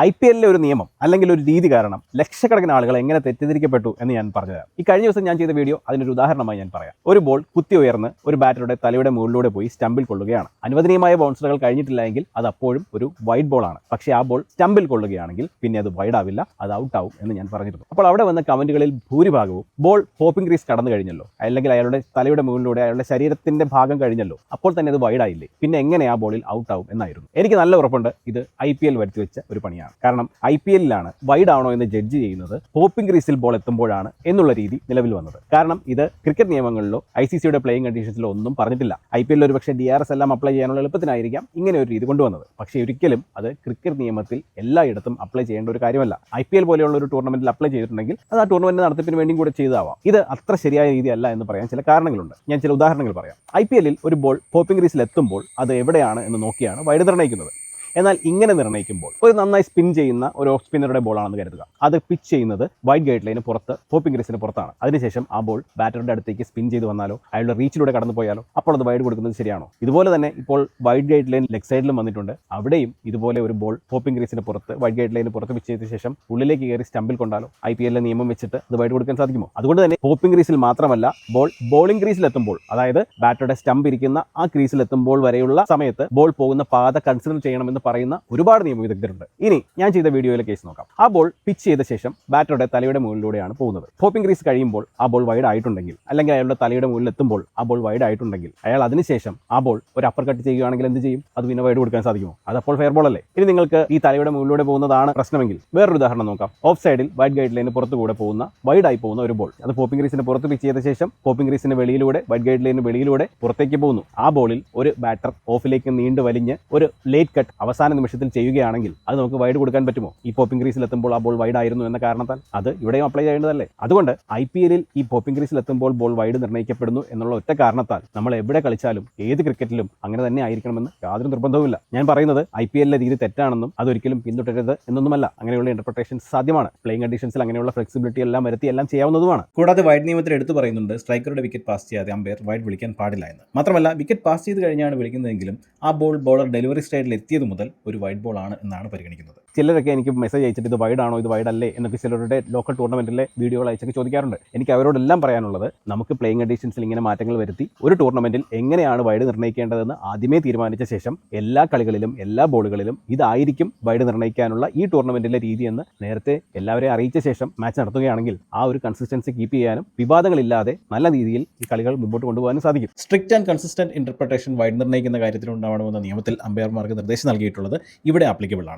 IPL ഒരു നിയമം അല്ലെങ്കിൽ ഒരു രീതി കാരണം ലക്ഷക്കണക്കിന് ആളുകൾ എങ്ങനെ തെറ്റിദ്ധരിക്കപ്പെട്ടു എന്ന് ഞാൻ പറഞ്ഞുതരാം. ഈ കഴിഞ്ഞ ദിവസം ഞാൻ ചെയ്ത വീഡിയോ അതിനൊരു ഉദാഹരണമായി ഞാൻ പറയാം. ഒരു ബോൾ കുത്തി ഉയർന്ന് ഒരു ബാറ്ററുടെ തലയുടെ മുകളിലൂടെ പോയി സ്റ്റമ്പിൽ കൊള്ളുകയാണ്. അനുവദനീയമായ ബൗൺസറുകൾ കഴിഞ്ഞിട്ടില്ല എങ്കിൽ അത് അപ്പോഴും ഒരു വൈഡ് ബോൾ ആണ്. പക്ഷേ ആ ബോൾ സ്റ്റമ്പിൽ കൊള്ളുകയാണെങ്കിൽ പിന്നെ അത് വൈഡ് ആവില്ല, അത് ഔട്ട് ആവും എന്ന് ഞാൻ പറഞ്ഞിരുന്നു. അപ്പോൾ അവിടെ വന്ന കമന്റുകളിൽ ഭൂരിഭാഗവും ബോൾ ഹോപ്പിംഗ് ക്രീസ് കടന്നു കഴിഞ്ഞല്ലോ, അല്ലെങ്കിൽ അയാളുടെ തലയുടെ മുകളിലൂടെ അയാളുടെ ശരീരത്തിന്റെ ഭാഗം കഴിഞ്ഞല്ലോ, അപ്പോൾ തന്നെ അത് വൈഡ് ആയില്ലേ, പിന്നെ എങ്ങനെ ആ ബോളിൽ ഔട്ട് ആവും എന്നായിരുന്നു. എനിക്ക് നല്ല ഉറപ്പുണ്ട് ഇത് IPL വരുത്തി വെച്ച ഒരു പണിയാണ്. കാരണം IPL-ലാണ് വൈഡ് ആണോ എന്ന് ജഡ്ജ് ചെയ്യുന്നത് ഹോപ്പിംഗ് ക്രീസിൽ ബോൾ എത്തുമ്പോഴാണ് എന്നുള്ള രീതി നിലവിൽ വന്നത്. കാരണം ഇത് ക്രിക്കറ്റ് നിയമങ്ങളിലോ ICCയുടെ പ്ലേയിങ് കണ്ടീഷൻസിലോ ഒന്നും പറഞ്ഞിട്ടില്ല. IPL ഒരു പക്ഷേ DRS എല്ലാം അപ്ലൈ ചെയ്യാനുള്ള എളുപ്പത്തിനായിരിക്കാം ഇങ്ങനെ ഒരു രീതി കൊണ്ടുവന്നത്. പക്ഷേ ഒരിക്കലും അത് ക്രിക്കറ്റ് നിയമത്തിൽ എല്ലായിടത്തും അപ്ലൈ ചെയ്യേണ്ട ഒരു കാര്യമല്ല. IPL പോലെയുള്ള ഒരു ടൂർണമെന്റിൽ അപ്ലൈ ചെയ്തിട്ടുണ്ടെങ്കിൽ അത് ആ ടൂർണമെന്റ് നടത്തിപ്പിന് വേണ്ടിയും കൂടെ ചെയ്താവാം. ഇത് അത്ര ശരിയായ രീതിയല്ല എന്ന് പറയാൻ ചില കാരണങ്ങളുണ്ട്. ഞാൻ ചില ഉദാഹരണങ്ങൾ പറയാം. IPL-ൽ ഒരു ബോൾ ഹോപ്പിംഗ് ക്രീസിൽ എത്തുമ്പോൾ അത് എവിടെയാണ് എന്ന് നോക്കിയാണ് വൈഡ് നിർണ്ണയിക്കുന്നത്. എന്നാൽ ഇങ്ങനെ നിർണ്ണയിക്കുമ്പോൾ ഒരു നന്നായി സ്പിൻ ചെയ്യുന്ന ഒരു ഓഫ് സ്പിന്നറുടെ ബോളാണെന്ന് കരുതുക. അത് പിച്ച് ചെയ്യുന്നത് വൈഡ് ഗൈഡ് ലൈന് പുറത്ത്, ഹോപ്പിംഗ് ക്രീസിന് പുറത്താണ്. അതിനുശേഷം ആ ബോൾ ബാറ്ററുടെ അടുത്തേക്ക് സ്പിൻ ചെയ്ത് വന്നാലോ അയാളുടെ റീച്ചിലൂടെ കടന്നു പോയാലോ അപ്പോൾ അത് വൈഡ് കൊടുക്കുന്നത് ശരിയാണോ? ഇതുപോലെ തന്നെ ഇപ്പോൾ വൈഡ് ഗൈഡ് ലൈൻ ലെഗ് സൈഡിലും വന്നിട്ടുണ്ട്. അവിടെയും ഇതുപോലെ ഒരു ബോൾ ഹോപ്പിംഗ് ക്രീസിന് പുറത്ത്, വൈഡ് ഗൈഡ് ലൈന് പുറത്ത് പിച്ച് ചെയ്ത ശേഷം ഉള്ളിലേക്ക് കയറി സ്റ്റമ്പിൽ കൊണ്ടാലോ IPL-ലെ നിയമം വെച്ചിട്ട് അത് വൈഡ് കൊടുക്കാൻ സാധിക്കുമോ? അതുകൊണ്ട് തന്നെ ഹോപ്പിംഗ് ക്രീസിൽ മാത്രമല്ല, ബോൾ ബോളിംഗ് ക്രീസിൽ എത്തുമ്പോൾ, അതായത് ബാറ്ററുടെ സ്റ്റമ്പ് ഇരിക്കുന്ന ആ ക്രീസിൽ എത്തുമ്പോൾ വരെയുള്ള സമയത്ത് ബോൾ പോകുന്ന പാത കൺസിഡർ ചെയ്യണമെന്ന് പറയുന്ന ഒരുപാട് നിയമവിദഗ്ധരുണ്ട്. ഇനി ഞാൻ ചെയ്ത വീഡിയോയിലെ കേസ് നോക്കാം. ആ ബോൾ പിച്ച് ചെയ്ത ശേഷം ബാറ്ററുടെ തലയുടെ മുകളിലൂടെയാണ് പോകുന്നത്. ഹോപ്പിംഗ് ക്രീസ് കഴിയുമ്പോൾ ആ ബോൾ വൈഡ് ആയിട്ടുണ്ടെങ്കിൽ, അല്ലെങ്കിൽ അയാളുടെ തലയുടെ മുകളിൽ എത്തുമ്പോൾ ആ ബോൾ വൈഡ് ആയിട്ടുണ്ടെങ്കിൽ, അയാൾ അതിനുശേഷം ആ ബോൾ ഒരു അപ്പർ കട്ട് ചെയ്യുകയാണെങ്കിൽ എന്ത് ചെയ്യും? അത് പിന്നെ വൈഡ് കൊടുക്കാൻ സാധിക്കുമോ? അതപ്പോൾ ഫെയർ ബോൾ അല്ലേ? ഇനി നിങ്ങൾക്ക് ഈ തലയുടെ മുകളിലൂടെ പോകുന്നതാണ് പ്രശ്നമെങ്കിൽ വേറൊരു ഉദാഹരണം നോക്കാം. ഓഫ് സൈഡിൽ വൈഡ് ഗൈഡ് ലൈന് പുറത്തുകൂടെ പോകുന്ന, വൈഡായി പോകുന്ന ഒരു ബോൾ, അത് ഹോപ്പിംഗ് ക്രീസിന് പുറത്ത് പിച്ച് ചെയ്ത ശേഷം ഹോപ്പിംഗ് ക്രീസിന് വെളിയിലൂടെ, വൈഡ് ഗൈഡ് ലൈന് വെളിയിലൂടെ പുറത്തേക്ക് പോകുന്നു. ആ ബോളിൽ ഒരു ബാറ്റർ ഓഫിലേക്ക് നീണ്ടു വലിഞ്ഞ് ഒരു ലേറ്റ് കട്ട് അവസാന നിമിഷത്തിൽ ചെയ്യുകയാണെങ്കിൽ അത് നമുക്ക് വൈഡ് കൊടുക്കാൻ പറ്റുമോ? ഈ ഹോപ്പിംഗ് ക്രീസിൽ എത്തുമ്പോൾ ആ ബോൾ വൈഡ് ആയിരുന്നു എന്ന കാരണത്താൽ അത് ഇവിടെയും അപ്ലൈ ചെയ്യേണ്ടതല്ലേ? അതുകൊണ്ട് IPL-ൽ ഈ ഹോപ്പിംഗ് ക്രീസിൽ എത്തുമ്പോൾ ബോൾ വൈഡ് നിർണ്ണയിക്കപ്പെടുന്നു എന്നുള്ള ഒറ്റ കാരണത്താൽ നമ്മൾ എവിടെ കളിച്ചാലും ഏത് ക്രിക്കറ്റിലും അങ്ങനെ തന്നെ ആയിരിക്കണമെന്ന് യാതൊരു നിർബന്ധവുമില്ല. ഞാൻ പറയുന്നത് IPL-ലെ രീതി തെറ്റാണെന്നും അതൊരിക്കലും പിന്തുടരരുത് എന്നൊന്നുമല്ല. അങ്ങനെയുള്ള ഇന്റർപ്രിട്ടേഷൻസ് സാധ്യമാണ്. പ്ലേയിങ് കണ്ടീഷൻസിൽ അങ്ങനെയുള്ള ഫ്ലെക്സിബിലിറ്റി എല്ലാം വരുത്തി എല്ലാം ചെയ്യാവുന്നതുമാണ്. കൂടാതെ വൈഡ് നിയമത്തിൽ എടുത്തു പറയുന്നുണ്ട് സ്ട്രൈക്കറുടെ വിക്കറ്റ് പാസ് ചെയ്യാതെ അമ്പയർ വൈഡ് വിളിക്കാൻ പാടില്ല എന്ന്. മാത്രമല്ല, വിക്കറ്റ് പാസ് ചെയ്ത് കഴിഞ്ഞാണ് വിളിക്കുന്നതെങ്കിലും ആ ബോൾ ബോളർ ഡെലിവറി സ്റ്റൈലിൽ എത്തിയത് മുതൽ ഒരു വൈഡ് ബോൾ ആണ് എന്നാണ് പരിഗണിക്കുന്നത്. ചിലരൊക്കെ എനിക്ക് മെസ്സേജ് അയച്ചിട്ട് ഇത് വൈഡ് ആണോ, ഇത് വൈഡ് അല്ലേ എന്നൊക്കെ ചിലരുടെ ലോക്കൽ ടൂർണമെന്റിലെ വീഡിയോകൾ അയച്ചൊക്കെ ചോദിക്കാറുണ്ട്. എനിക്ക് അവരോടെല്ലാം പറയാനുള്ളത്, നമുക്ക് പ്ലേയിങ് കണ്ടീഷൻസിൽ ഇങ്ങനെ മാറ്റങ്ങൾ വരുത്തി ഒരു ടൂർണമെന്റിൽ എങ്ങനെയാണ് വൈഡ് നിർണ്ണയിക്കേണ്ടതെന്ന് ആദ്യമേ തീരുമാനിച്ച ശേഷം എല്ലാ കളികളിലും എല്ലാ ബോളുകളിലും ഇതായിരിക്കും വൈഡ് നിർണ്ണയിക്കാനുള്ള ഈ ടൂർണമെന്റിലെ രീതി എന്ന് നേരത്തെ എല്ലാവരെയും അറിയിച്ച ശേഷം മാച്ച് നടത്തുകയാണെങ്കിൽ ആ ഒരു കൺസിസ്റ്റൻസി കീപ്പ് ചെയ്യാനും വിവാദങ്ങളില്ലാതെ നല്ല രീതിയിൽ ഈ കളികൾ മുമ്പോട്ട് കൊണ്ടുപോകാനും സാധിക്കും. Strict and consistent interpretation wide നിർണ്ണയിക്കുന്ന കാര്യത്തിലുണ്ടാവണമെന്ന നിയമത്തിൽ അമ്പയർമാർക്ക് നിർദ്ദേശം നൽകിയിട്ടുള്ളത് ഇവിടെ ആപ്ലിക്കബിൾ ആണ്.